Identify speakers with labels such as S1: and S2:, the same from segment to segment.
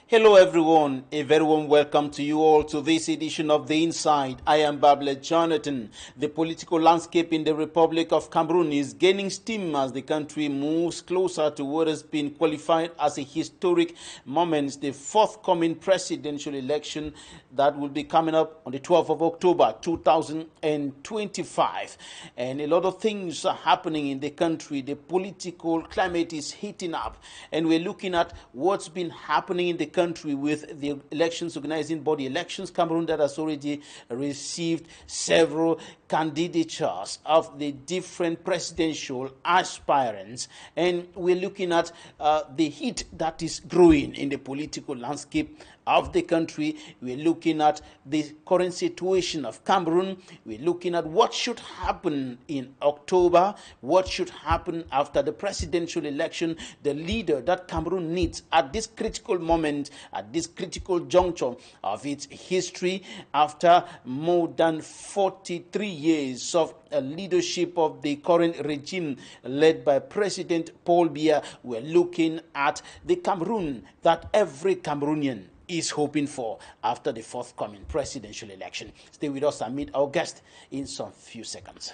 S1: Hello everyone, a very warm welcome to you all to this edition of The Inside. I am Bablet Jonathan. The political landscape in the Republic of Cameroon is gaining steam as the country moves closer to what has been qualified as a historic moment, the forthcoming presidential election that will be coming up on the 12th of October 2025. And a lot of things are happening in the country. The political climate is heating up, and we're looking at what's been happening in the country with the elections organizing body Elections Cameroon that has already received several candidatures of the different presidential aspirants, and we're looking at the heat that is growing in the political landscape of the country. We're looking at the current situation of Cameroon. We're looking at what should happen in October, what should happen after the presidential election, the leader that Cameroon needs at this critical moment, at this critical juncture of its history, after more than 43 years of leadership of the current regime led by President Paul Biya. We're looking at the Cameroon that every Cameroonian is hoping for after the forthcoming presidential election. Stay with us and meet our guest in some few seconds.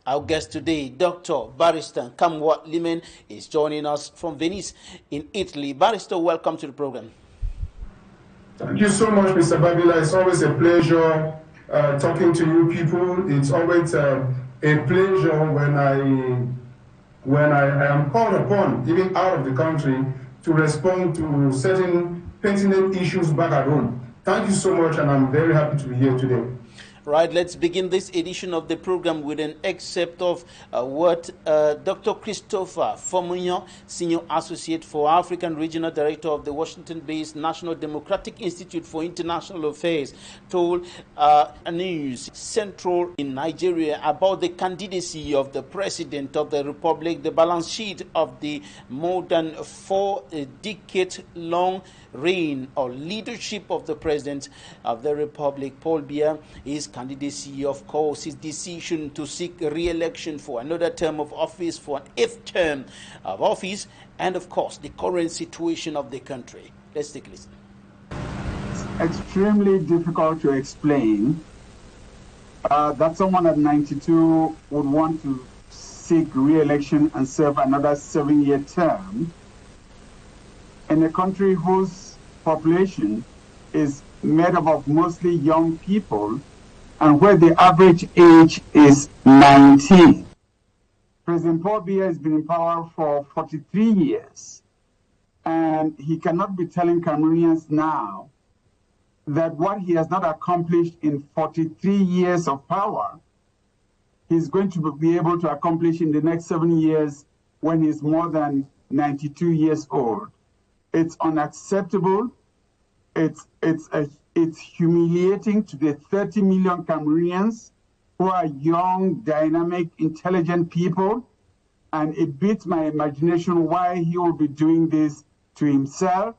S1: Our guest today, Dr. Barrister NKAMWAH LIMEN, is joining us from Venice in Italy. Barrister, welcome to the program.
S2: Thank you so much, Mr. Babila. It's always a pleasure talking to you people. It's always a pleasure when I am called upon, even out of the country, to respond to certain pertinent issues back at home. Thank you so much, and I'm very happy to be here today.
S1: Right, let's begin this edition of the program with an excerpt of what Dr. Christopher Fomunyo, Senior Associate for African Regional Director of the Washington-based National Democratic Institute for International Affairs, told News Central in Nigeria about the candidacy of the President of the Republic. The balance sheet of the more than 4-decade-long reign or leadership of the President of the Republic, Paul Biya, his candidacy, of course, his decision to seek re-election for another term of office, for an 8th term of office, and of course the current situation of the country. Let's take a listen.
S3: It's extremely difficult to explain that someone at 92 would want to seek re-election and serve another 7-year term in a country whose population is made up of mostly young people and where the average age is 19. President Paul Biya has been in power for 43 years, and he cannot be telling Cameroonians now that what he has not accomplished in 43 years of power, he's going to be able to accomplish in the next 7 years when he's more than 92 years old. It's unacceptable. It's humiliating to the 30 million Cameroonians who are young, dynamic, intelligent people, and it beats my imagination why he will be doing this to himself,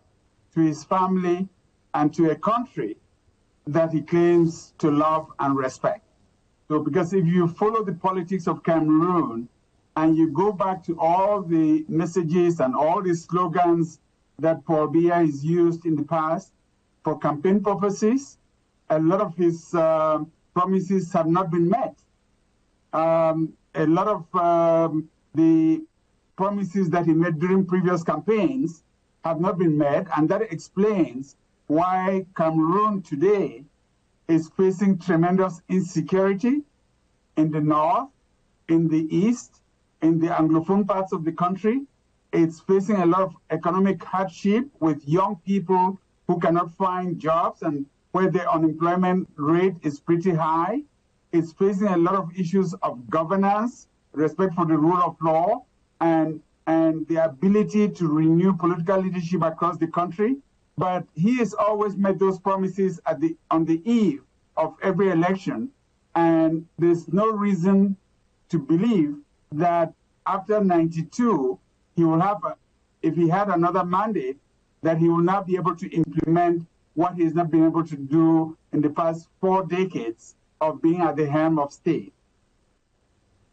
S3: to his family, and to a country that he claims to love and respect. So, because if you follow the politics of Cameroon and you go back to all the messages and all the slogans that Paul Biya has used in the past for campaign purposes, a lot of his promises have not been met. A lot of the promises that he made during previous campaigns have not been met, and that explains why Cameroon today is facing tremendous insecurity in the north, in the east, in the Anglophone parts of the country. It's facing a lot of economic hardship with young people who cannot find jobs and where the unemployment rate is pretty high. It's facing a lot of issues of governance, respect for the rule of law, and the ability to renew political leadership across the country. But he has always made those promises on the eve of every election. And there's no reason to believe that after 92, he will have, if he had another mandate, that he will not be able to implement what he's not been able to do in the past 4 decades of being at the helm of state.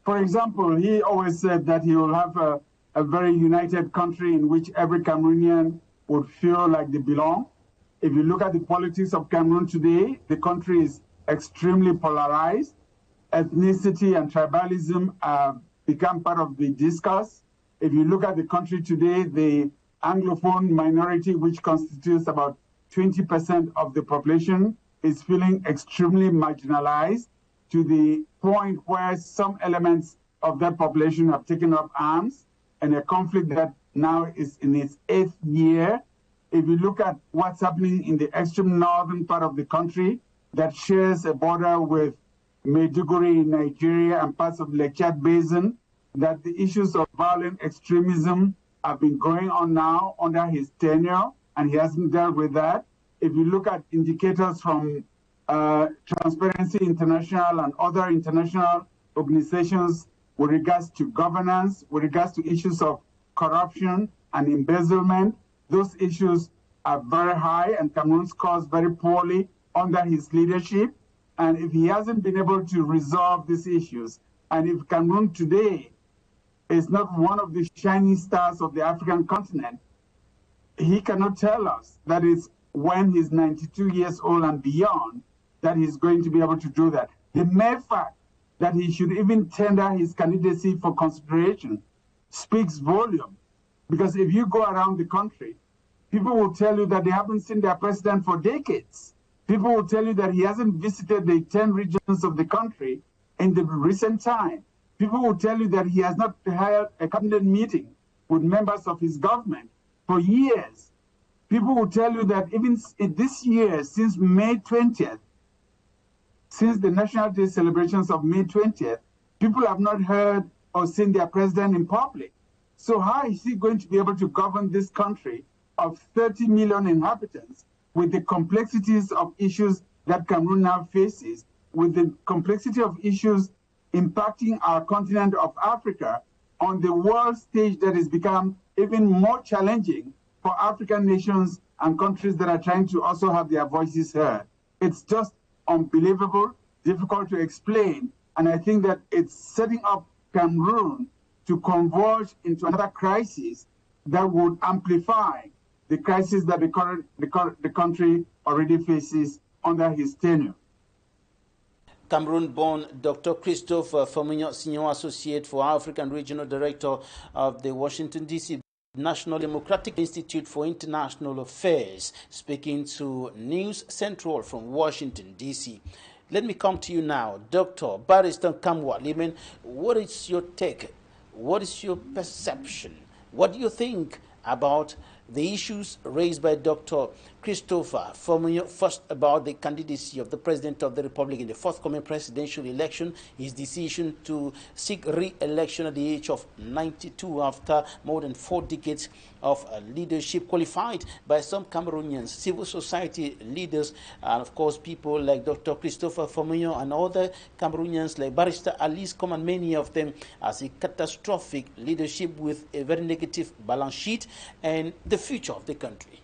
S3: For example, he always said that he will have a very united country in which every Cameroonian would feel like they belong. If you look at the politics of Cameroon today, the country is extremely polarized. Ethnicity and tribalism have become part of the discourse. If you look at the country today, the Anglophone minority, which constitutes about 20% of the population, is feeling extremely marginalized to the point where some elements of that population have taken up arms, and a conflict that now is in its 8th year. If you look at what's happening in the extreme northern part of the country that shares a border with Maiduguri in Nigeria and parts of the Lake Chad Basin, that the issues of violent extremism have been going on now under his tenure, and he hasn't dealt with that. If you look at indicators from Transparency International and other international organizations with regards to governance, with regards to issues of corruption and embezzlement, those issues are very high, and Cameroon scores very poorly under his leadership. And if he hasn't been able to resolve these issues, and if Cameroon today is not one of the shining stars of the African continent, he cannot tell us that it's when he's 92 years old and beyond that he's going to be able to do that. The mere fact that he should even tender his candidacy for consideration speaks volume. Because if you go around the country, people will tell you that they haven't seen their president for decades. People will tell you that he hasn't visited the 10 regions of the country in the recent time. People will tell you that he has not held a cabinet meeting with members of his government for years. People will tell you that even this year, since May 20th, since the National Day celebrations of May 20th, people have not heard or seen their president in public. So how is he going to be able to govern this country of 30 million inhabitants with the complexities of issues that Cameroon now faces, with the complexity of issues impacting our continent of Africa on the world stage that has become even more challenging for African nations and countries that are trying to also have their voices heard? It's just unbelievable, difficult to explain, and I think that it's setting up Cameroon to converge into another crisis that would amplify the crisis that the country already faces under his tenure.
S1: Cameroon-born Dr. Christopher Fominyo, Senior Associate for African Regional Director of the Washington, D.C. National Democratic Institute for International Affairs, speaking to News Central from Washington, D.C. Let me come to you now. Dr. Barrister NKAMWAH, LIMEN, what is your take? What is your perception? What do you think about the issues raised by Dr. Christopher Fominyo, first about the candidacy of the President of the Republic in the forthcoming presidential election, his decision to seek re-election at the age of 92 after more than 4 decades of leadership, qualified by some Cameroonians, civil society leaders, and of course people like Dr. Christopher Fominyo and other Cameroonians like Barrister Analyst, come and many of them as a catastrophic leadership with a very negative balance sheet and the future of the country.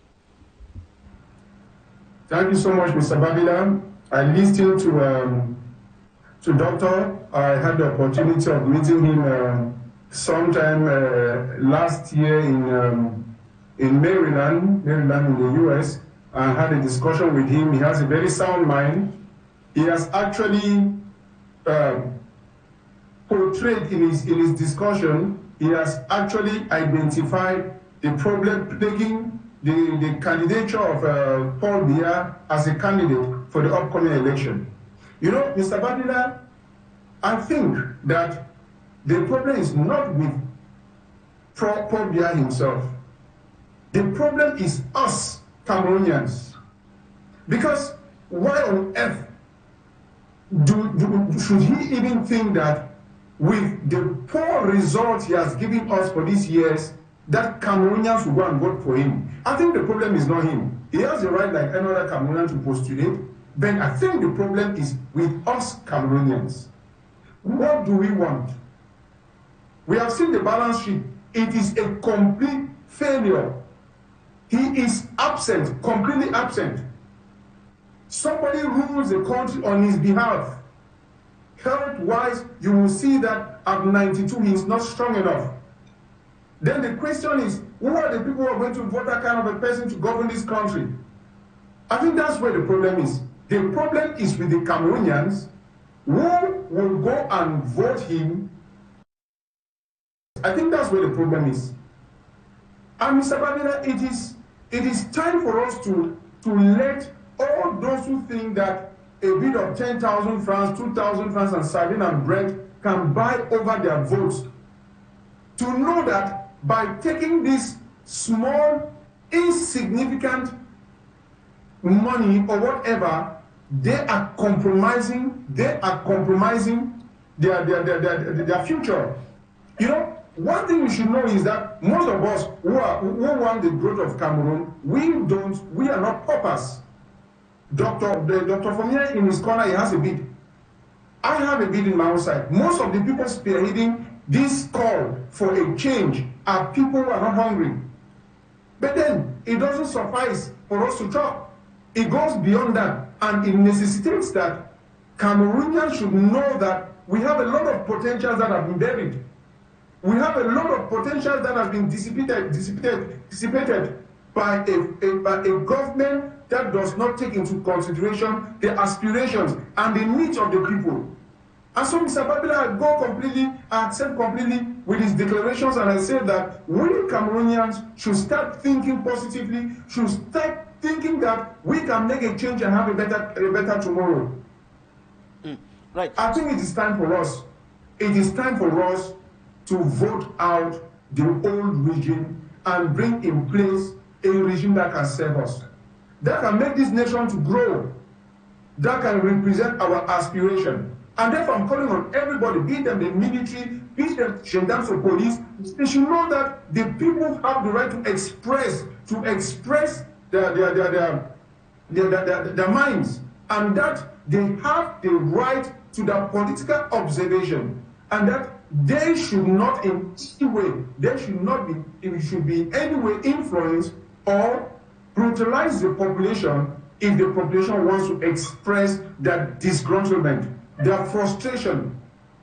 S2: Thank you so much, Mr. Babila. I listened to Doctor. I had the opportunity of meeting him sometime last year in Maryland in the U.S. I had a discussion with him. He has a very sound mind. He has actually portrayed in his discussion, he has actually identified the problem plaguing the candidature of Paul Biya as a candidate for the upcoming election. You know, Mr. Babila, I think that the problem is not with Paul Biya himself. The problem is us, Cameroonians. Because why on earth should he even think that with the poor results he has given us for these years, that Cameroonians will go and vote for him? I think the problem is not him. He has the right, like any other Cameroonian, to postulate. But I think the problem is with us Cameroonians. What do we want? We have seen the balance sheet. It is a complete failure. He is absent, completely absent. somebody rules the country on his behalf. Health-wise, you will see that at 92 he is not strong enough. Then the question is, who are the people who are going to vote that kind of a person to govern this country? I think that's where the problem is. The problem is with the Cameroonians who will go and vote him. I think that's where the problem is. And Mr. Babila, it is time for us to let all those who think that a bid of 10,000 francs, 2,000 francs and sardine and bread can buy over their votes, to know that by taking this small, insignificant money or whatever, they are compromising their future. You know, one thing you should know is that most of us who want the growth of Cameroon, we are not paupers. Dr. Fomier in his corner, he has a bid. I have a bid in my own side. Most of the people spearheading this call for a change are people who are not hungry. But then it doesn't suffice for us to talk. It goes beyond that, and it necessitates that Cameroonians should know that we have a lot of potentials that have been buried. We have a lot of potentials that have been dissipated by a government that does not take into consideration the aspirations and the needs of the people. And so Mr. Babila, I accept completely with his declarations, and I say that we Cameroonians should start thinking positively, should start thinking that we can make a change and have a better tomorrow.
S1: Right.
S2: I think it is time for us. It is time for us to vote out the old regime and bring in place a regime that can serve us, that can make this nation to grow, that can represent our aspiration. And therefore, I'm calling on everybody, be them the military, be them gendarmes or police, they should know that the people have the right to express their minds, and that they have the right to the political observation, and that they should not in any way, it should be in any way influenced or brutalize the population if the population wants to express their disgruntlement, their frustration.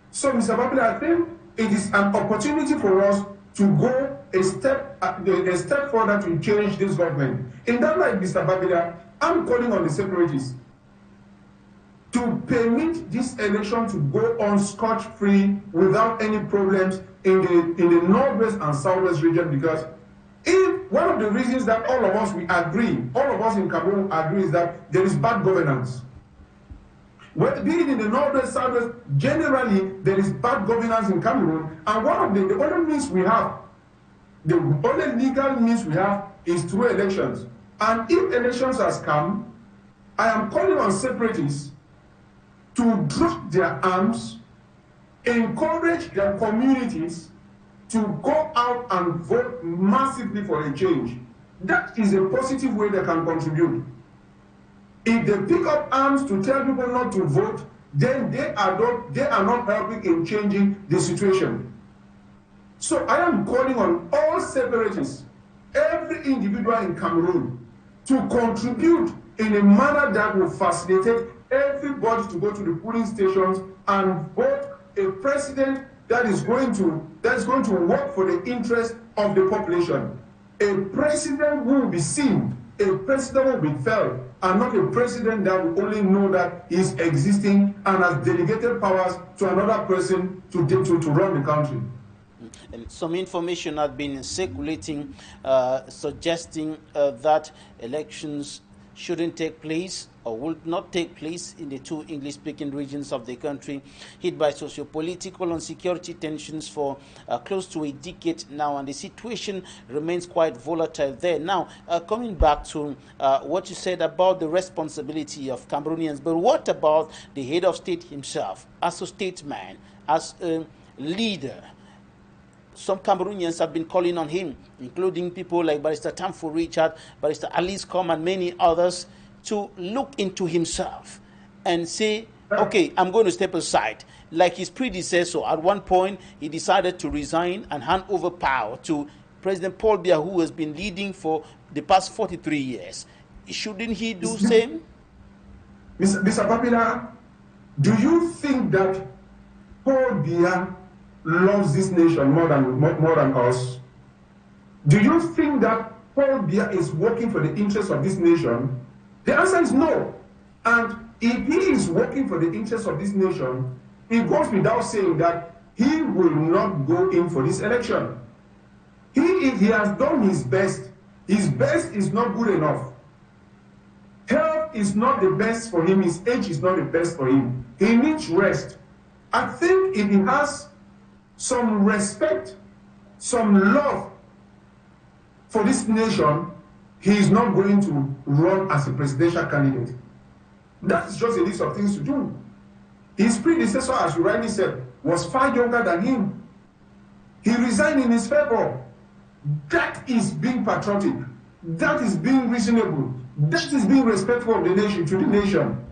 S2: So, Mr. Babila, I think it is an opportunity for us to go a step further to change this government. In that light, Mr. Babila, I'm calling on the separatists to permit this election to go on scot-free without any problems in the northwest and southwest region, because if one of the reasons that all of us in Cameroon agree is that there is bad governance. Well, be it in the northwest, southwest, generally there is bad governance in Cameroon, and one of the only means we have, the only legal means we have is through elections. And if elections has come, I am calling on separatists to drop their arms, encourage their communities to go out and vote massively for a change. That is a positive way they can contribute. If they pick up arms to tell people not to vote, then they are not helping in changing the situation. So I am calling on all separatists, every individual in Cameroon, to contribute in a manner that will facilitate everybody to go to the polling stations and vote a president that is going to work for the interest of the population. A president who will be seen, a president who will be felt, and not a president that will only know that he is existing and has delegated powers to another person to run the country.
S1: And some information had been circulating suggesting that elections shouldn't take place or would not take place in the two English-speaking regions of the country, hit by socio-political and security tensions for close to a decade now, and the situation remains quite volatile there. Now, coming back to what you said about the responsibility of Cameroonians, but what about the head of state himself, as a statesman, as a leader? Some Cameroonians have been calling on him, including people like Barrister Tamfo Richard, Barrister Analyst and many others, to look into himself and say, okay, I'm going to step aside. Like his predecessor, at one point, he decided to resign and hand over power to President Paul Biya, who has been leading for the past 43 years. Shouldn't he do the same?
S2: Mr. Babila, do you think that Paul Biya loves this nation more than us? Do you think that Paul Biya is working for the interests of this nation? The answer is no. And if he is working for the interests of this nation, it goes without saying that he will not go in for this election. He has done his best. His best is not good enough. Health is not the best for him. His age is not the best for him. He needs rest. I think if he has some respect, some love for this nation, he is not going to run as a presidential candidate. That's just a list of things to do. His predecessor, as you rightly said, was far younger than him. He resigned in his favor. That is being patriotic. That is being reasonable. That is being respectful of the nation, to the nation.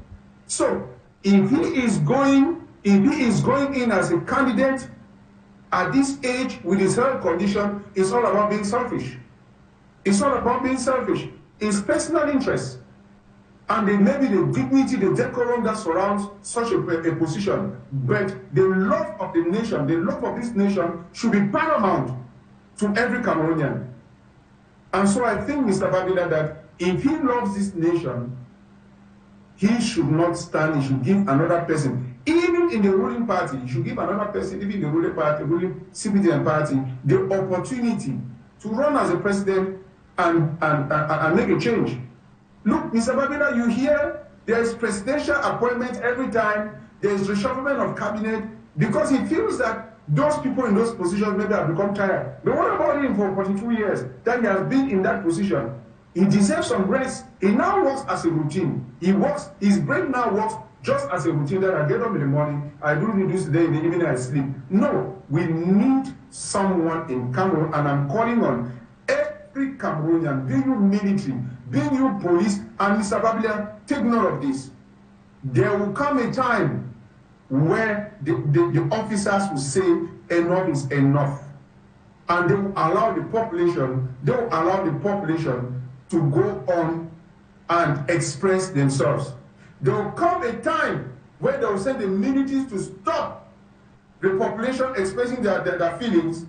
S2: So, if he is going in as a candidate at this age with his health condition, it's all about being selfish. It's all about being selfish. It's personal interest. And then maybe the dignity, the decorum that surrounds such a position. But the love of the nation, the love of this nation should be paramount to every Cameroonian. And so I think, Mr. Babila, that if he loves this nation, he should not stand, he should give another person, even in the ruling party, he should give another person, even in the ruling party, ruling CPDM party, the opportunity to run as a president and make a change. Look, Mr. Babila, you hear there is presidential appointment every time, there is reshufflement of cabinet, because he feels that those people in those positions maybe have become tired. But what about him for 42 years that he has been in that position? He deserves some rest. He now works as a routine. His brain now works just as a routine, that I get up in the morning, I do this today, in the evening I sleep. No, we need someone in Cameroon, and I'm calling on every Cameroonian, be you military, be you police, and Mr. Babila, take note of this. There will come a time where the officers will say enough is enough. And they will allow the population, to go on and express themselves. There will come a time where they will send the militaries to stop the population expressing their feelings.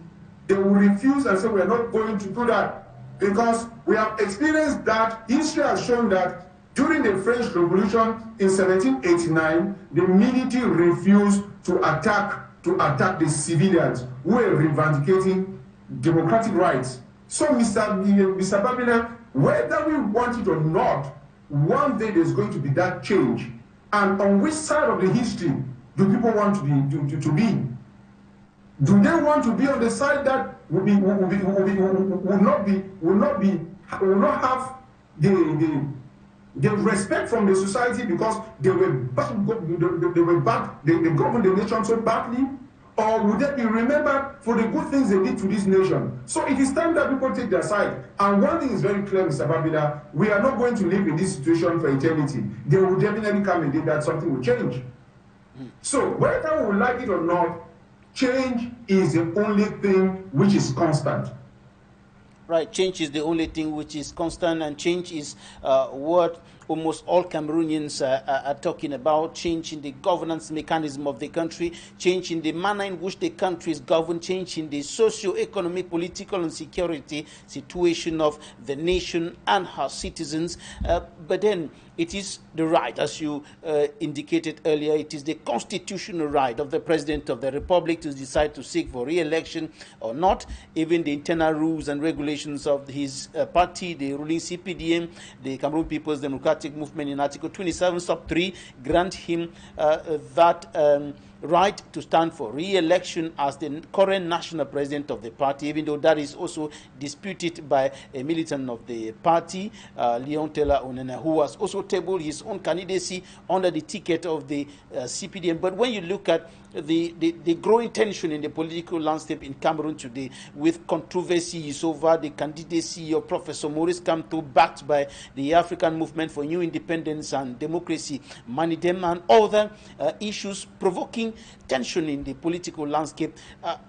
S2: They will refuse and say, we are not going to do that. Because we have experienced that, history has shown that during the French Revolution in 1789, the military refused to attack the civilians who were reivindicating democratic rights. So, Mr. Babila, whether we want it or not, one day there's going to be that change. And on which side of the history do people want to be? Do they want to be on the side that will not have the respect from the society because they governed the nation so badly? Or would they be remembered for the good things they did to this nation? So it is time that people take their side. And one thing is very clear, Mr. Babila, we are not going to live in this situation for eternity. There will definitely come a day that something will change. So whether we like it or not, change is the only thing which is constant.
S1: Right, change is the only thing which is constant, and change is what almost all Cameroonians are talking about. Change in the governance mechanism of the country, change in the manner in which the country is governed, change in the socio-economic, political and security situation of the nation and her citizens. But then it is the right, as you indicated earlier, it is the constitutional right of the President of the Republic to decide to seek for re-election or not. Even the internal rules and regulations of his party, the ruling CPDM, the Cameroon People's Democratic Movement, in Article 27, sub 3, grant him that right to stand for re-election as the current national president of the party, even though that is also disputed by a militant of the party, Leon Taylor Onena, who has also tabled his own candidacy under the ticket of the CPDM. But when you look at the growing tension in the political landscape in Cameroon today, with controversies over the candidacy of Professor Maurice Kamto, backed by the African Movement for New Independence and Democracy, Manidem, and other issues provoking tension in the political landscape,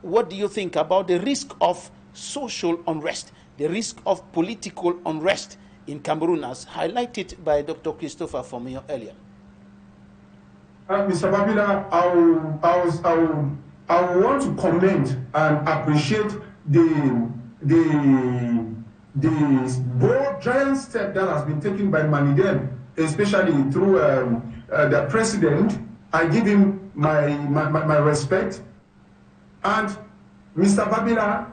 S1: what do you think about the risk of social unrest, the risk of political unrest in Cameroon, as highlighted by Dr. Christopher Fomeyo earlier?
S2: Mr. Babila, I want to commend and appreciate the bold giant step that has been taken by Manidem, especially through the president. I give him my respect. And Mr. Babila,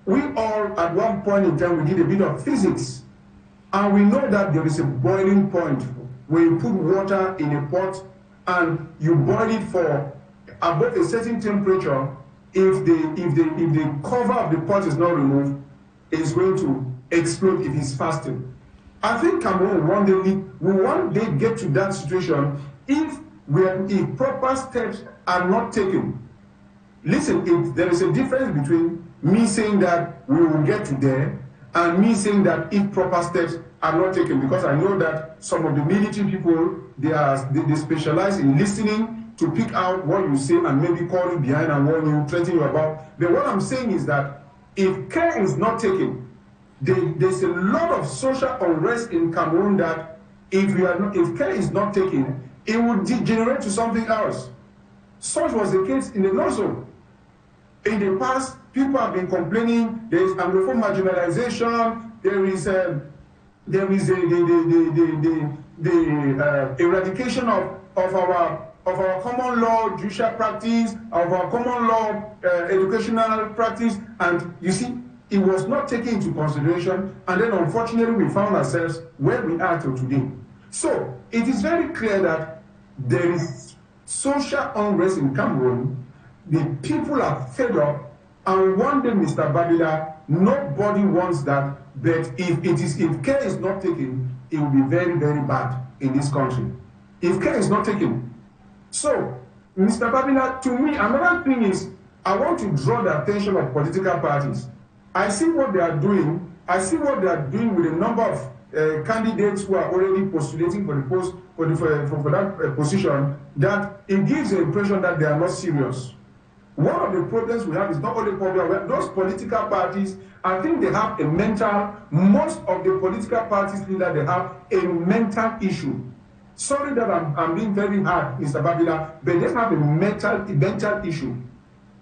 S2: we all at one point in time, we did a bit of physics. And we know that there is a boiling point where you put water in a pot and you boil it for above a certain temperature. If the cover of the pot is not removed, it's going to explode if it's fasting. I think Cameroon will one day get to that situation if proper steps are not taken. Listen, there is a difference between me saying that we will get to there and me saying that if proper steps are not taken, because I know that some of the military people, they specialize in listening to pick out what you say and maybe call you behind and warn you, threaten you about. But what I'm saying is that if care is not taken, there's a lot of social unrest in Cameroon that if care is not taken, it would degenerate to something else. Such was the case in the North Zone. In the past, people have been complaining there is Anglophone marginalization, there is the eradication of our common law judicial practice, of our common law educational practice, and you see, it was not taken into consideration, and then unfortunately we found ourselves where we are till today. So it is very clear that there is social unrest in Cameroon. The people are fed up, and one day, Mr. Babila, nobody wants that. But if care is not taken, it will be very, very bad in this country. If care is not taken. So, Mr. Babila, to me, another thing is, I want to draw the attention of political parties. I see what they are doing. I see what they are doing with a number of candidates who are already postulating for the post for that position. That it gives the impression that they are not serious. One of the problems we have is not only problem, those political parties, I think they have a mental, most of the political parties leaders, they have a mental issue. Sorry that I'm being very hard, Mr. Babila, but they have a mental issue.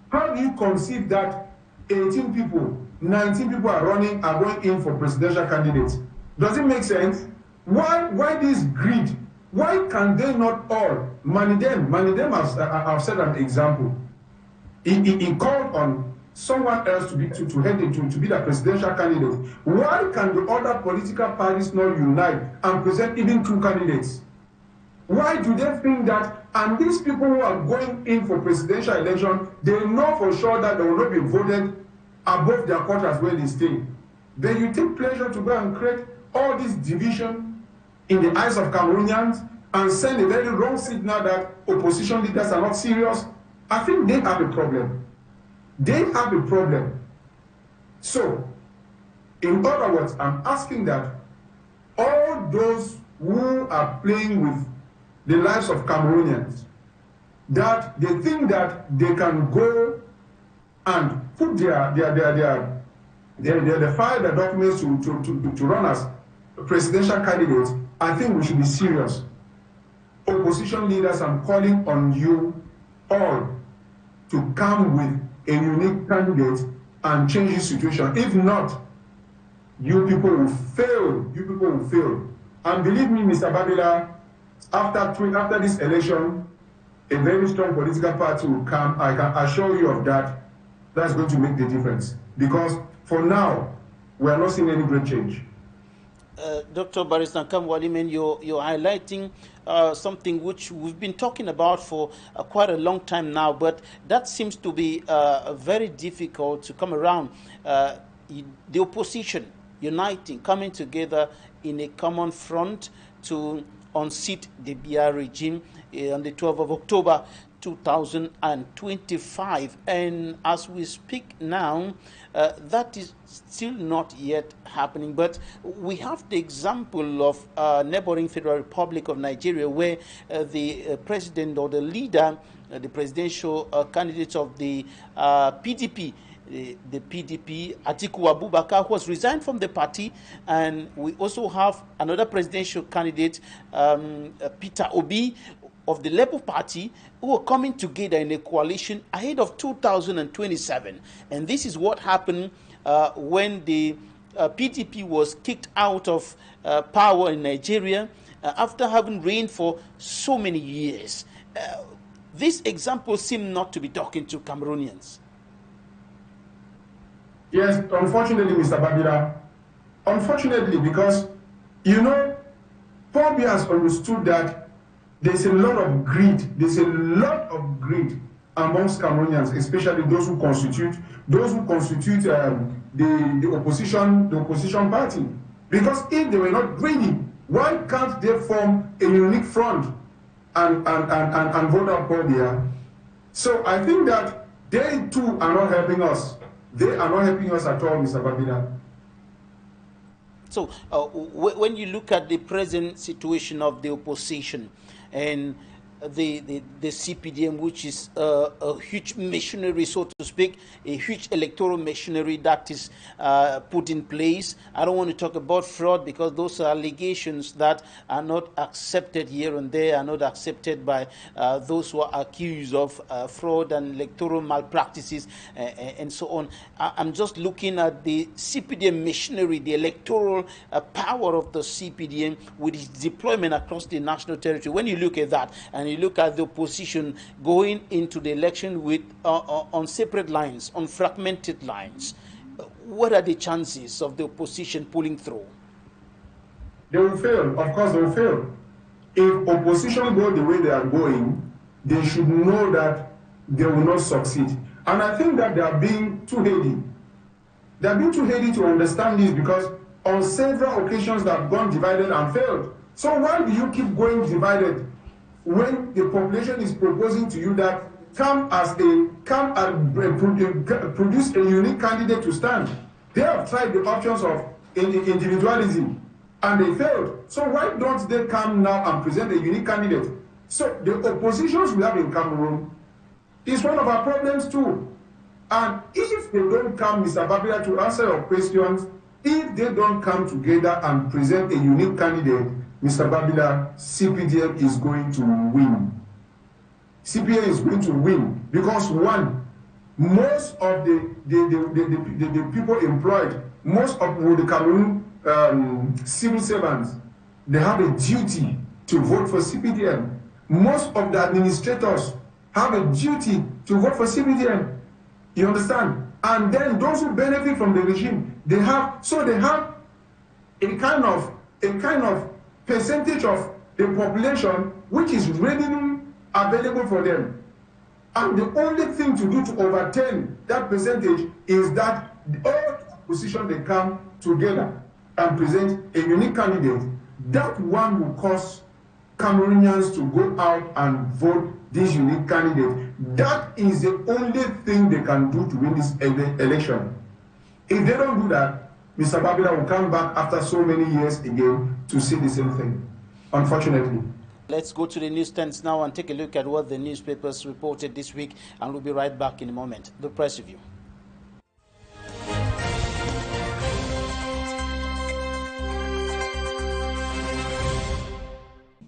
S2: How do you conceive that 18 people, 19 people are going in for presidential candidates? Does it make sense? Why this greed? Why can they not all? Manidem have set an example. He called on someone else to be the presidential candidate. Why can the other political parties not unite and present even two candidates? Why do they think that, and these people who are going in for presidential election, they know for sure that they will not be voted above their quarters where they stay. Then you take pleasure to go and create all this division in the eyes of Cameroonians and send a very wrong signal that opposition leaders are not serious. I think they have a problem. They have a problem. So, in other words, I'm asking that all those who are playing with the lives of Cameroonians, that they think that they can go and put file their documents to run as presidential candidates, I think we should be serious. Opposition leaders, I'm calling on you all to come with a unique candidate and change the situation. If not, you people will fail. You people will fail. And believe me, Mr. Babila, after this election, a very strong political party will come. I can assure you of that. That's going to make the difference. Because for now, we are not seeing any great change.
S1: Dr. Barrister NKAMWAH, LIMEN, you're highlighting something which we've been talking about for quite a long time now, but that seems to be very difficult to come around. The opposition uniting, coming together in a common front to unseat the BR regime on the 12th of October 2025, and as we speak now, that is still not yet happening. But we have the example of neighboring Federal Republic of Nigeria, where the president or the leader, the presidential candidate of the PDP, the PDP, Atiku Abubakar, who has resigned from the party, and we also have another presidential candidate, Peter Obi, of the Labour Party who are coming together in a coalition ahead of 2027. And this is what happened when the PDP was kicked out of power in Nigeria after having reigned for so many years. This example seems not to be talking to Cameroonians.
S2: Yes, unfortunately, Mr. Babila. Unfortunately, because, you know, Paul Biya has understood that there's a lot of greed. There's a lot of greed amongst Cameroonians, especially those who constitute the opposition party. Because if they were not greedy, why can't they form a unique front and vote out Paul Biya? So I think that they too are not helping us. They are not helping us at all, Mr. Babila.
S1: So when you look at the present situation of the opposition and the CPDM, which is a huge machinery, so to speak, a huge electoral machinery that is put in place. I don't want to talk about fraud because those are allegations that are not accepted here and there, are not accepted by those who are accused of fraud and electoral malpractices and so on. I'm just looking at the CPDM machinery, the electoral power of the CPDM with its deployment across the national territory. When you look at that and you look at the opposition going into the election with on separate lines, on fragmented lines, what are the chances of the opposition pulling through?
S2: They will fail. Of course, they will fail. If opposition go the way they are going, they should know that they will not succeed. And I think that they are being too heady. They are being too heady to understand this because on several occasions they have gone divided and failed. So why do you keep going divided when the population is proposing to you that come and produce a unique candidate to stand? They have tried the options of individualism and they failed. So why don't they come now and present a unique candidate? So the oppositions we have in Cameroon is one of our problems too. And if they don't come, Mr. Babila, to answer your questions, if they don't come together and present a unique candidate, Mr. Babila, CPDM is going to win. CPDM is going to win because one, most of the people employed, most of the Cameroon civil servants, they have a duty to vote for CPDM. Most of the administrators have a duty to vote for CPDM. You understand? And then those who benefit from the regime, they have a kind of percentage of the population which is readily available for them. And the only thing to do to overturn that percentage is that all opposition they come together and present a unique candidate. That one will cause Cameroonians to go out and vote this unique candidate. That is the only thing they can do to win this election. If they don't do that, Mr. Babila will come back after so many years again to say the same thing, unfortunately.
S1: Let's go to the newsstands now and take a look at what the newspapers reported this week, and we'll be right back in a moment. The press review.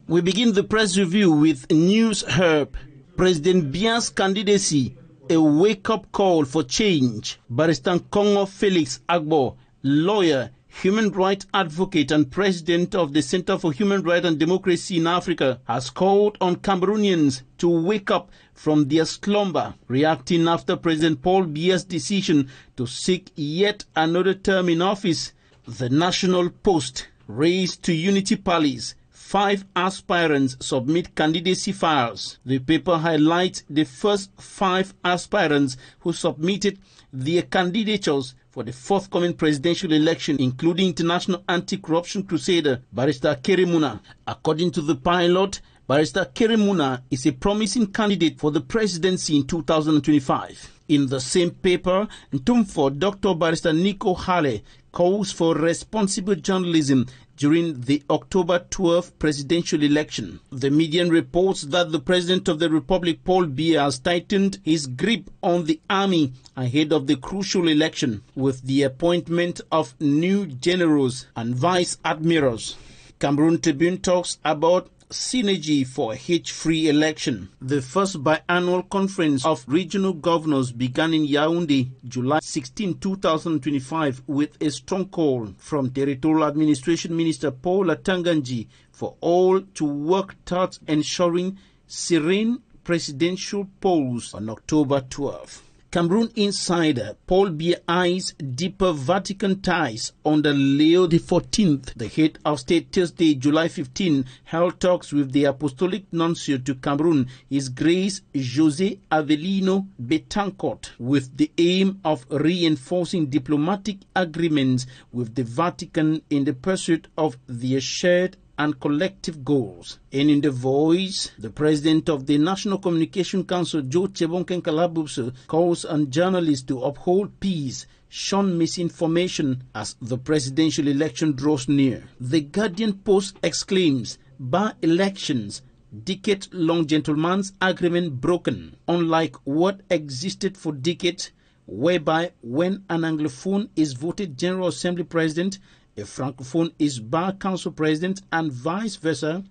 S1: We begin the press review with News Herb. President Biya's candidacy, a wake-up call for change. Barrister Kongo Felix Agbo, lawyer, human rights advocate and president of the Center for Human Rights and Democracy in Africa, has called on Cameroonians to wake up from their slumber, reacting after President Paul Biya's decision to seek yet another term in office. The National Post raised to Unity Palace. 5 aspirants submit candidacy files. The paper highlights the first 5 aspirants who submitted their candidatures for the forthcoming presidential election, including international anti-corruption crusader Barrister Kerimuna. According to the pilot, Barrister Kerimuna is a promising candidate for the presidency in 2025. In the same paper, Ntumfo Dr. Barrister Nico Hale calls for responsible journalism during the October 12th presidential election. The Median reports that the President of the Republic, Paul Biya, has tightened his grip on the army ahead of the crucial election with the appointment of new generals and vice admirals. Cameroon Tribune talks about Synergy for a Hitch-Free Election. The first biannual conference of regional governors began in Yaoundé, July 16, 2025, with a strong call from Territorial Administration Minister Paul Atanganji for all to work towards ensuring serene presidential polls on October 12. Cameroon insider Paul Biya eyes deeper Vatican ties under Leo XIV. The head of state Thursday, July 15, held talks with the Apostolic Nuncio to Cameroon, His Grace José Avelino Betancourt, with the aim of reinforcing diplomatic agreements with the Vatican in the pursuit of their shared and collective goals. And in the voice, the president of the National Communication Council, Joe Chebonken Kalabubso, calls on journalists to uphold peace, shun misinformation as the presidential election draws near. The Guardian Post exclaims, "Bar elections, decade-long gentleman's agreement broken," unlike what existed for decades, whereby when an Anglophone is voted General Assembly President, a Francophone is Bar Council President, and vice versa.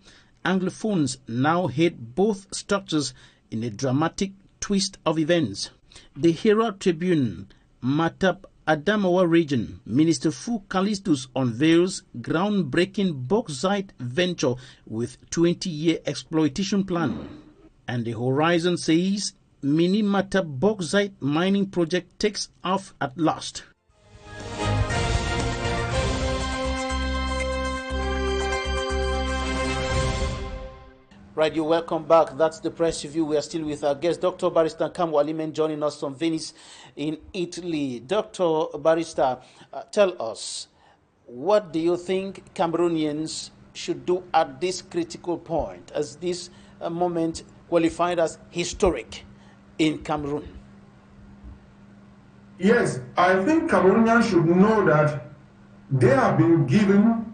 S1: Anglophones now hate both structures in a dramatic twist of events. The Herald Tribune, Matap Adamawa region, Minister Fu Callistus unveils groundbreaking bauxite venture with 20-year exploitation plan. And the Horizon says Mini Matap bauxite mining project takes off at last. Right, you're welcome back. That's the press review. We are still with our guest, Dr. Barrister NKAMWAH LIMEN, joining us from Venice in Italy. Dr. Barrister, tell us, what do you think Cameroonians should do at this critical point, as this moment qualified as historic in Cameroon?
S2: Yes, I think Cameroonians should know that they have been given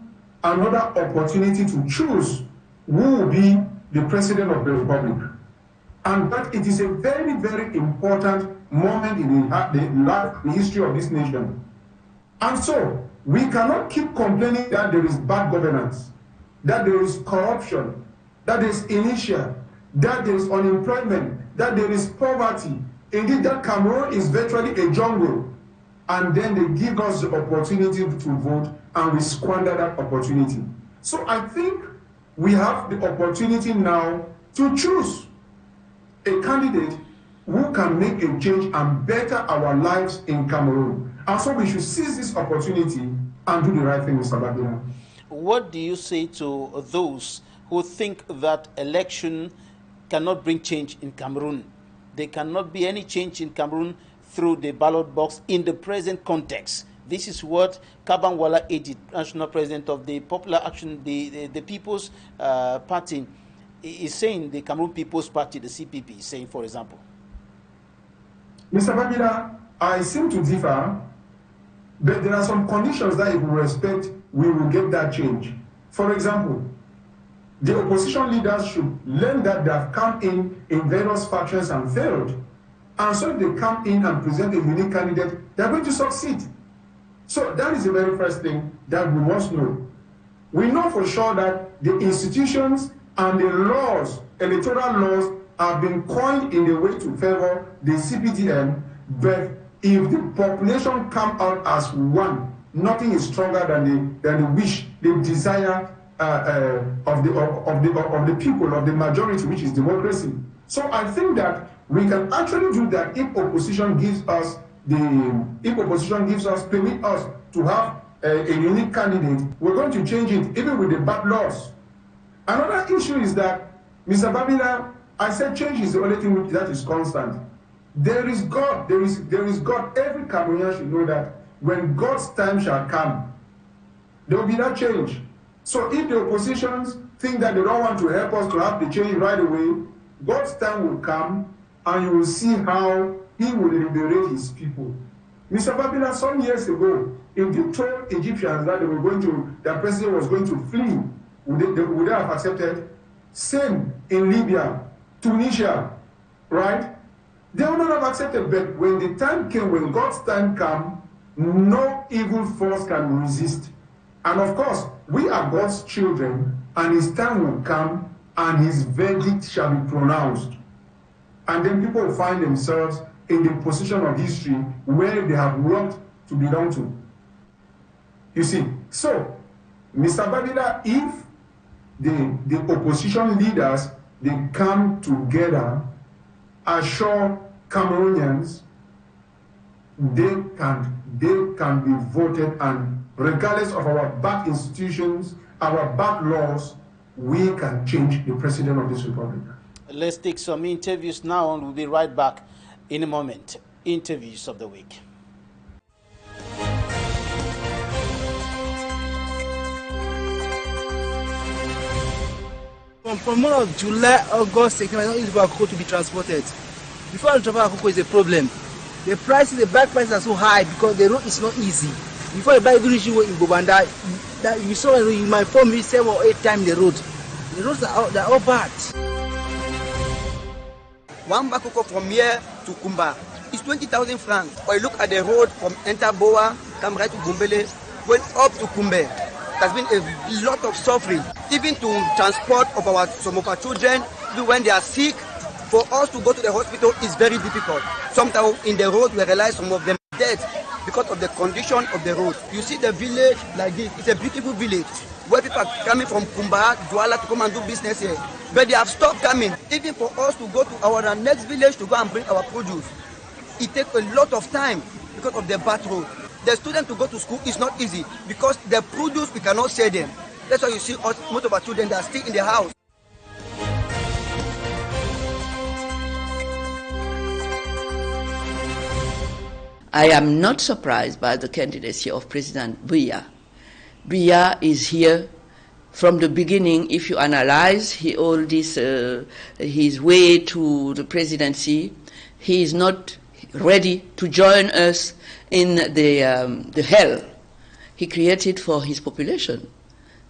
S2: another opportunity to choose who will be the president of the republic, and that it is a very, very important moment in the history of this nation. And so we cannot keep complaining that there is bad governance, that there is corruption, that there is inertia, that there is unemployment, that there is poverty. Indeed, that Cameroon is virtually a jungle, and then they give us the opportunity to vote, and we squander that opportunity. So I think we have the opportunity now to choose a candidate who can make a change and better our lives in Cameroon. And so we should seize this opportunity and do the right thing, Mr. Babila.
S1: What do you say to those who think that election cannot bring change in Cameroon? There cannot be any change in Cameroon through the ballot box in the present context. This is what Kabangwala Ejit, national president of the Popular Action, the People's Party, is saying. The Cameroon People's Party, the CPP, is saying, for example.
S2: Mr. Babila, I seem to differ, but there are some conditions that if we respect, we will get that change. For example, the opposition leaders should learn that they have come in various factions and failed. And so if they come in and present a unique candidate, they are going to succeed. So that is the very first thing that we must know. We know for sure that the institutions and the laws, electoral laws, have been coined in a way to favor the CPDM, but if the population come out as one, nothing is stronger than the wish, the desire of the people, of the majority, which is democracy. So I think that we can actually do that if opposition gives us permit us to have a unique candidate. We're going to change it even with the bad laws. Another issue is that, Mr. Babila, I said change is the only thing that is constant. There is God. There is God. Every Cameroonian should know that when God's time shall come, there will be that change. So if the oppositions think that they don't want to help us to have the change right away, God's time will come, and you will see how He will liberate His people. Mr. Babila, some years ago, if you told Egyptians that the president was going to flee, would they have accepted? Same in Libya, Tunisia, right? They would not have accepted. But when the time came, when God's time came, no evil force can resist. And of course, we are God's children, and His time will come, and his verdict shall be pronounced. And then people will find themselves in the position of history where they have worked to belong to. You see, so, Mr. Babila, if the opposition leaders, they come together, assure Cameroonians, they can be voted, and regardless of our back institutions, our back laws, we can change the president of this republic.
S1: Let's take some interviews now, and we'll be right back in a moment. Interviews of the week.
S4: From month of July, August, September, it's not easy for to be transported. Before the travel Akoko is a problem. The prices, the bike prices are so high because the road is not easy. Before you buy every issue in Bobanda, that you saw you might form me 7 or 8 times the road. The roads are all bad. One Bakoko from here to Kumba is 20,000 francs. Or you look at the road from Entaboa, come right to Gumbele, went up to Kumbe. There's been a lot of suffering, even to transport of some of our children when they are sick. For us to go to the hospital is very difficult. Sometimes in the road we realize some of them are dead because of the condition of the road. You see the village like this, it's a beautiful village where people are coming from Kumba, Douala to come and do business here. But they have stopped coming. Even for us to go to our next village to go and bring our produce, it takes a lot of time because of the bad road. The student to go to school is not easy because the produce we cannot sell them. That's why you see us, most of our children that are still in the house.
S5: I am not surprised by the candidacy of President Biya. Biya is here from the beginning. If you analyze his way to the presidency, he is not ready to join us in the hell he created for his population.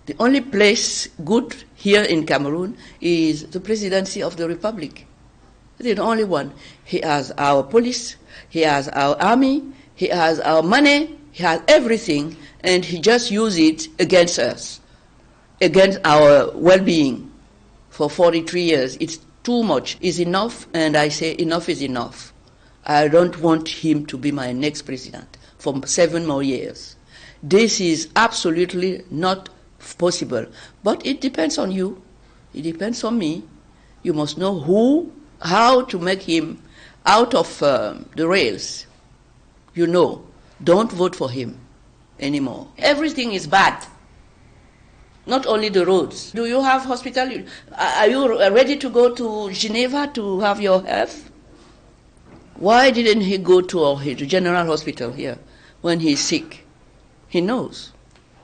S5: The only place good here in Cameroon is the presidency of the Republic. It's the only one. He has our police, he has our army, he has our money, he has everything, and he just uses it against us, against our well-being for 43 years. It's too much. It's enough, and I say enough is enough. I don't want him to be my next president for 7 more years. This is absolutely not possible. But it depends on you. It depends on me. You must know how to make him out of the rails. You know, don't vote for him anymore. Everything is bad. Not only the roads. Do you have hospital? Are you ready to go to Geneva to have your health? Why didn't he go to the general hospital here when he's sick? He knows.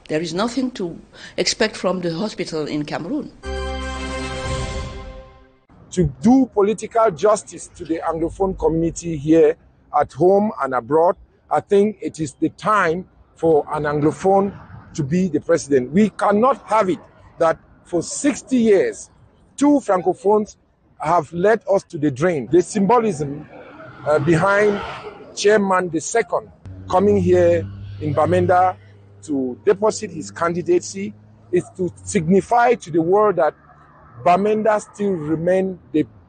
S5: There is nothing to expect from the hospital in Cameroon.
S6: To do political justice to the Anglophone community here at home and abroad, I think it is the time for an Anglophone to be the president. We cannot have it that for 60 years, 2 Francophones have led us to the drain. The symbolism behind Chairman II coming here in Bamenda to deposit his candidacy is to signify to the world that Bamenda still remains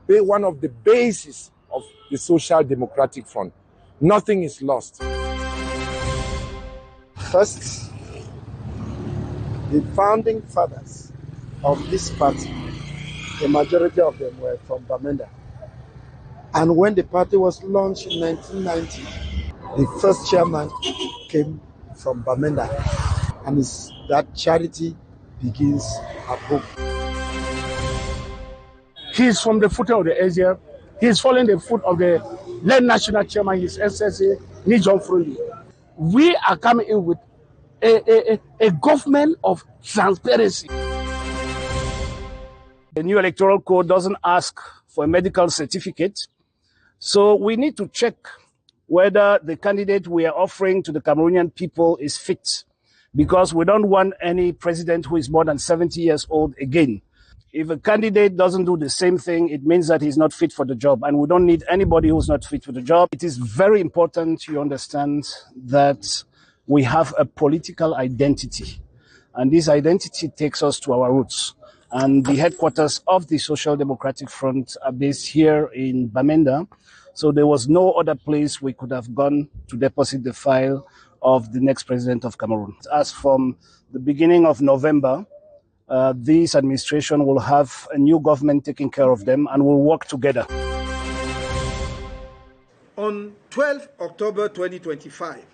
S6: one of the bases of the Social Democratic Front. Nothing is lost.
S7: First, the founding fathers of this party, the majority of them were from Bamenda. And when the party was launched in 1990, the first chairman came from Bamenda. And that charity begins at home.
S8: He is from the foot of the Asia. He is following the foot of the late national chairman, his SSA, Nijon Frundi. We are coming in with a government of transparency. The new electoral code doesn't ask for a medical certificate. So we need to check whether the candidate we are offering to the Cameroonian people is fit, because we don't want any president who is more than 70 years old again. If a candidate doesn't do the same thing, it means that he's not fit for the job, and we don't need anybody who's not fit for the job. It is very important you understand that we have a political identity, and this identity takes us to our roots. and the headquarters of the Social Democratic Front are based here in Bamenda. So there was no other place we could have gone to deposit the file of the next president of Cameroon. As from the beginning of November, this administration will have a new government taking care of them and will work together.
S9: On 12 October 2025,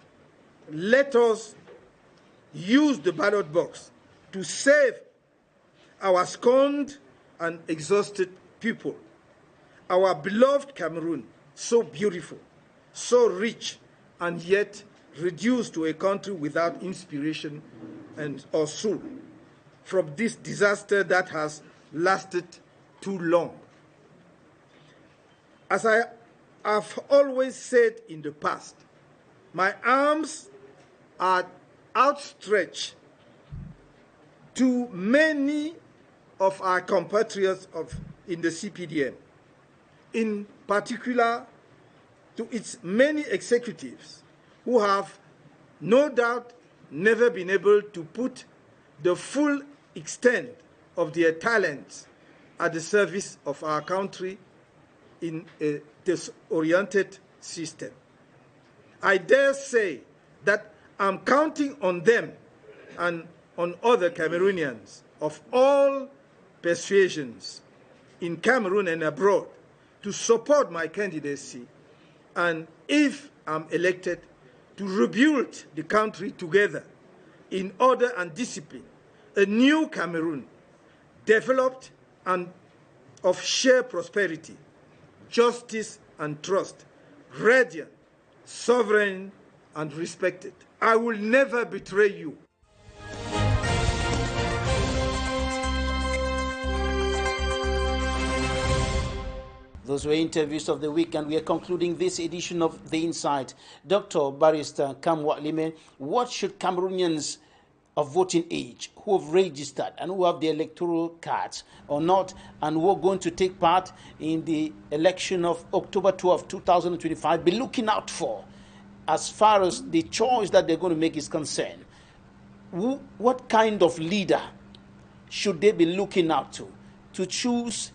S9: let us use the ballot box to save our scorned and exhausted people, our beloved Cameroon, so beautiful, so rich, and yet reduced to a country without inspiration or soul from this disaster that has lasted too long. As I have always said in the past, my arms are outstretched to many of our compatriots in the CPDM, in particular to its many executives who have no doubt never been able to put the full extent of their talents at the service of our country in a disoriented system. I dare say that I'm counting on them and on other Cameroonians of all persuasions in Cameroon and abroad to support my candidacy, and if I'm elected, to rebuild the country together in order and discipline, a new Cameroon developed and of shared prosperity, justice and trust, radiant, sovereign and respected. I will never betray you.
S1: Those were interviews of the week, and we are concluding this edition of The Insight. Dr. Barrister NKAMWAH LIMEN, what should Cameroonians of voting age who have registered and who have the electoral cards or not, and who are going to take part in the election of October 12, 2025, be looking out for as far as the choice that they're going to make is concerned? What kind of leader should they be looking out to choose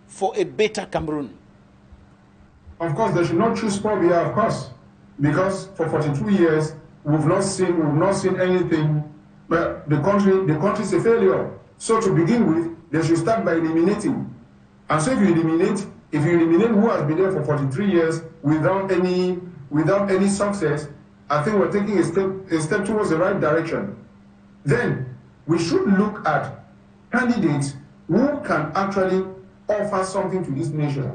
S1: for a better Cameroon?
S2: Of course, they should not choose Paul Biya, of course, because for 42 years we've not seen anything. But the country is a failure. So to begin with, they should start by eliminating. And so if you eliminate who has been there for 43 years without any success, I think we're taking a step towards the right direction. Then we should look at candidates who can actually offer something to this nation.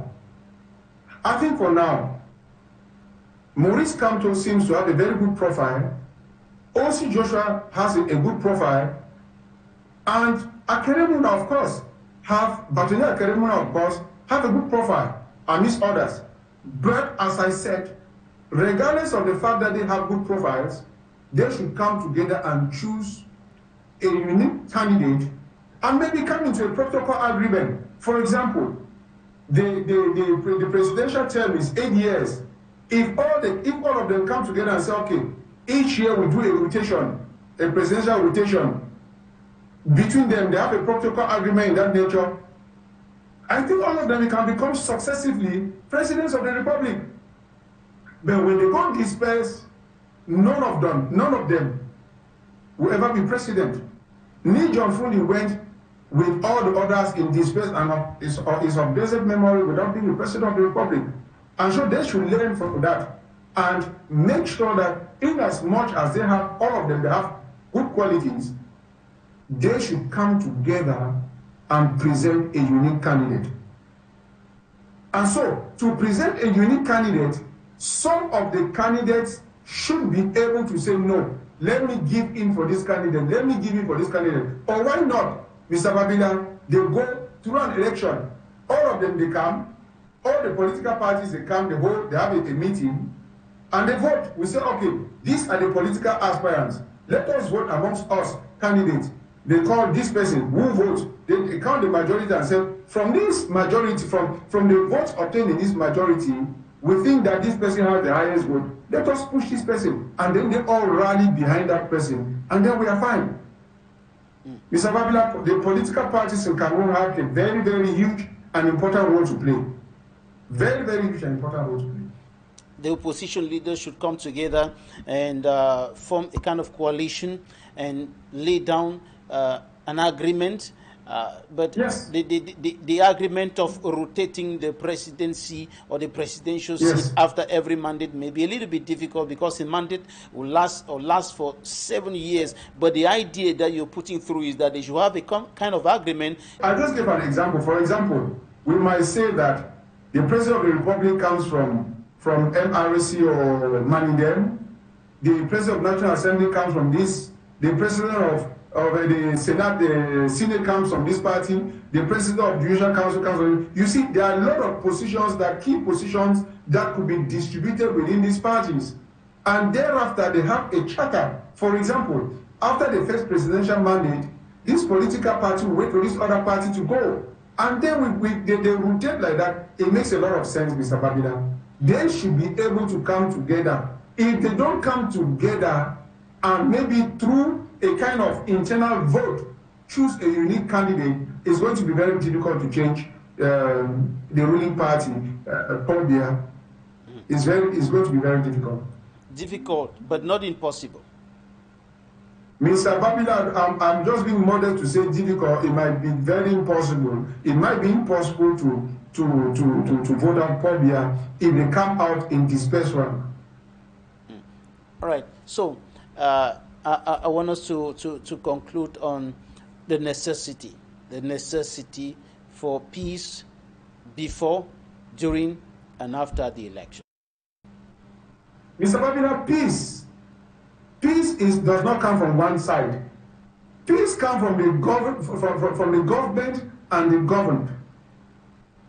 S2: I think for now, Maurice Kamto seems to have a very good profile. O.C. Joshua has a good profile. And Akeremuna, of course, Batonia Akeremuna, of course, have a good profile amidst others. But as I said, regardless of the fact that they have good profiles, they should come together and choose a unique candidate and maybe come into a protocol agreement. For example, the presidential term is 8 years. If all of them come together and say, okay, each year we do a rotation, a presidential rotation, between them they have a protocol agreement in that nature, I think all of them can become successively presidents of the republic. But when they go disperse, none of them will ever be president. Ni John Fundi went with all the others in disperse and is of blessed memory without being the president of the republic. And so they should learn from that and make sure that in as much as they have, all of them, they have good qualities, they should come together and present a unique candidate. And so, to present a unique candidate, some of the candidates should be able to say, no, let me give in for this candidate, let me give in for this candidate. Or why not, Mr. Babila, they go through an election, all of them, they come, all the political parties, they come, they have a meeting, and they vote. We say, okay, these are the political aspirants. Let us vote amongst us, candidates. They call this person who votes. They count the majority and say, from this majority, from the votes obtained in this majority, we think that this person has the highest vote. Let us push this person. And then they all rally behind that person. And then we are fine. Mr. Babila, the political parties in Cameroon have a very, very huge and important role to play. Very, very huge and important role to play.
S1: The opposition leaders should come together and form a kind of coalition and lay down an agreement. But
S2: yes.
S1: the agreement of rotating the presidency or the presidential seat after every mandate may be a little bit difficult because a mandate will last for 7 years. But the idea that you're putting through is that they should have a kind of agreement.
S2: I'll just give an example. For example, we might say that the president of the republic comes from MRC or Manidem, the president of National Assembly comes from this, the president of the Senate, the Senate comes from this party, the president of the Judicial Council comes from. You see, there are a lot of positions, key positions that could be distributed within these parties. And thereafter, they have a charter. For example, after the first presidential mandate, this political party will wait for this other party to go. And then they rotate like that. It makes a lot of sense, Mr. Babila. They should be able to come together. If they don't come together and maybe through a kind of internal vote choose a unique candidate, it's going to be very difficult to change the ruling party. Paul Biya. It's going to be very difficult.
S1: Difficult, but not impossible.
S2: Mr. Babila, I'm just being modest to say difficult. It might be very impossible. It might be impossible to vote on Paul Biya if they come out in dispersed one.
S1: All right. So I want us to conclude on the necessity for peace before, during, and after the election.
S2: Mr. Babila, peace does not come from one side. Peace comes from the government and the governed.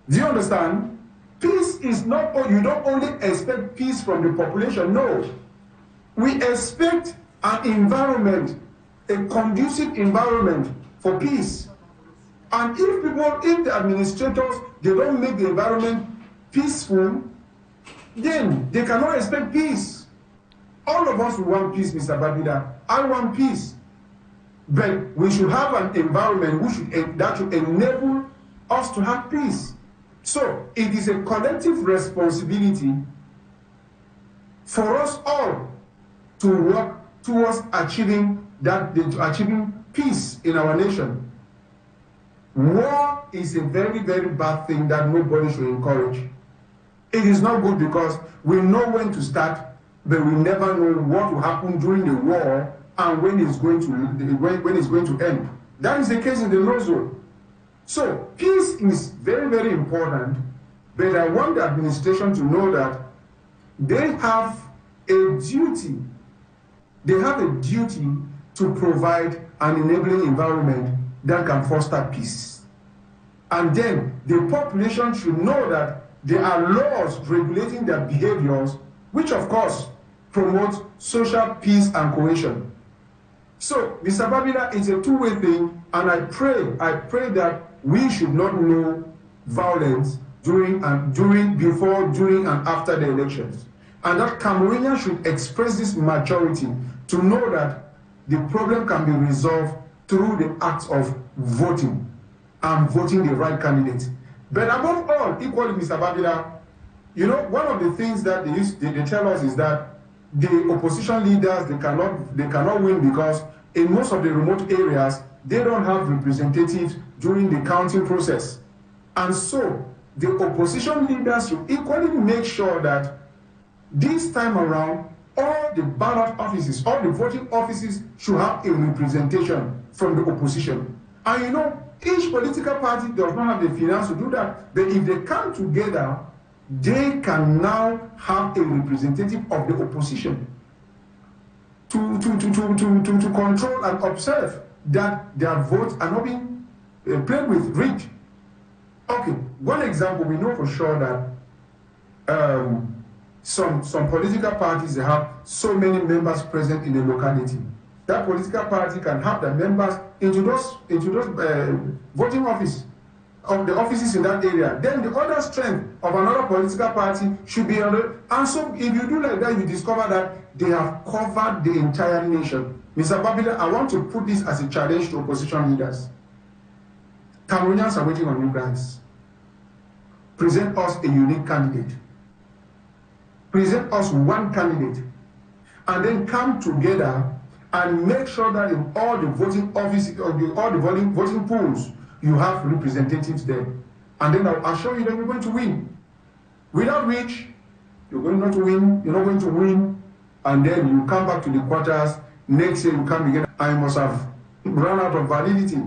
S2: Do you understand? Peace is not, you don't only expect peace from the population, no. We expect an environment, a conducive environment for peace. And if the administrators, they don't make the environment peaceful, then they cannot expect peace. All of us want peace, Mr. Babila. I want peace. But we should have an environment that should enable us to have peace. So it is a collective responsibility for us all to work towards achieving peace in our nation. War is a very, very bad thing that nobody should encourage. It is not good because we know when to start, but we never know what will happen during the war and when it's going to end. That is the case in the Nous zone. So peace is very, very important, but I want the administration to know that they have a duty. They have a duty to provide an enabling environment that can foster peace. And then the population should know that there are laws regulating their behaviors, which of course promote social peace and cohesion. So, Mr. Babila, it's a two-way thing, and I pray that we should not know violence before, during, and after the elections. And that Cameroonians should express this maturity to know that the problem can be resolved through the act of voting and voting the right candidate. But above all, equally, Mr. Babila, you know, one of the things that they tell us is that the opposition leaders, they cannot win because in most of the remote areas, they don't have representatives during the counting process. And so the opposition leaders should equally make sure that this time around, all the ballot offices, all the voting offices should have a representation from the opposition. And you know, each political party does not have the finance to do that. But if they come together, they can now have a representative of the opposition to control and observe that their votes are not being played with, rigged. Okay, one example, we know for sure that some political parties, they have so many members present in the locality. That political party can have their members into those voting office. of the offices in that area, then the other strength of another political party should be on it. And so if you do like that, you discover that they have covered the entire nation. Mr. Babila, I want to put this as a challenge to opposition leaders. Cameroonians are waiting on you guys. Present us a unique candidate. Present us one candidate. And then come together and make sure that in all the voting offices, or all the voting pools, you have representatives there. And then I'll assure you that you're going to win. Without which, you're going not to win, you're not going to win, and then you come back to the quarters, next year you come again, and you must have run out of validity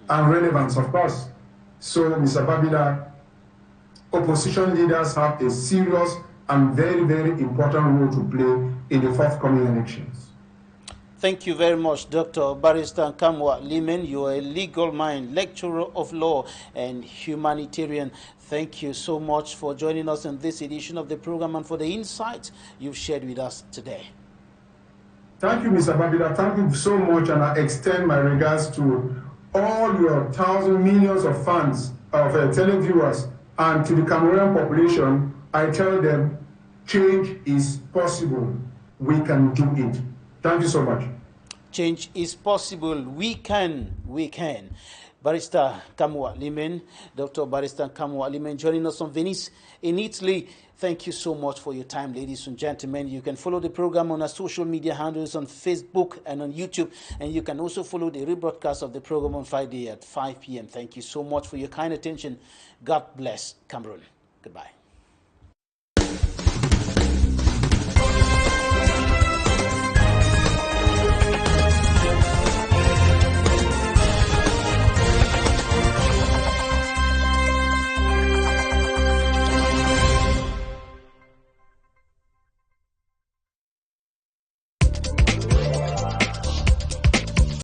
S2: and relevance, of course. So, Mr. Babila, opposition leaders have a serious and very, very important role to play in the forthcoming elections.
S1: Thank you very much, Dr. Barrister NKAMWAH LIMEN. You are a legal mind, lecturer of law and humanitarian. Thank you so much for joining us in this edition of the program and for the insights you've shared with us today.
S2: Thank you, Mr. Babila. Thank you so much, and I extend my regards to all your thousands, millions of fans, of televiewers, and to the Cameroonian population. I tell them, change is possible. We can do it. Thank you so much.
S1: Change is possible. We can. Barrister NKAMWAH LIMEN, Dr. Barrister NKAMWAH LIMEN, joining us from Venice in Italy. Thank you so much for your time, ladies and gentlemen. You can follow the program on our social media handles on Facebook and on YouTube. And you can also follow the rebroadcast of the program on Friday at 5 p.m. Thank you so much for your kind attention. God bless Cameroon. Goodbye.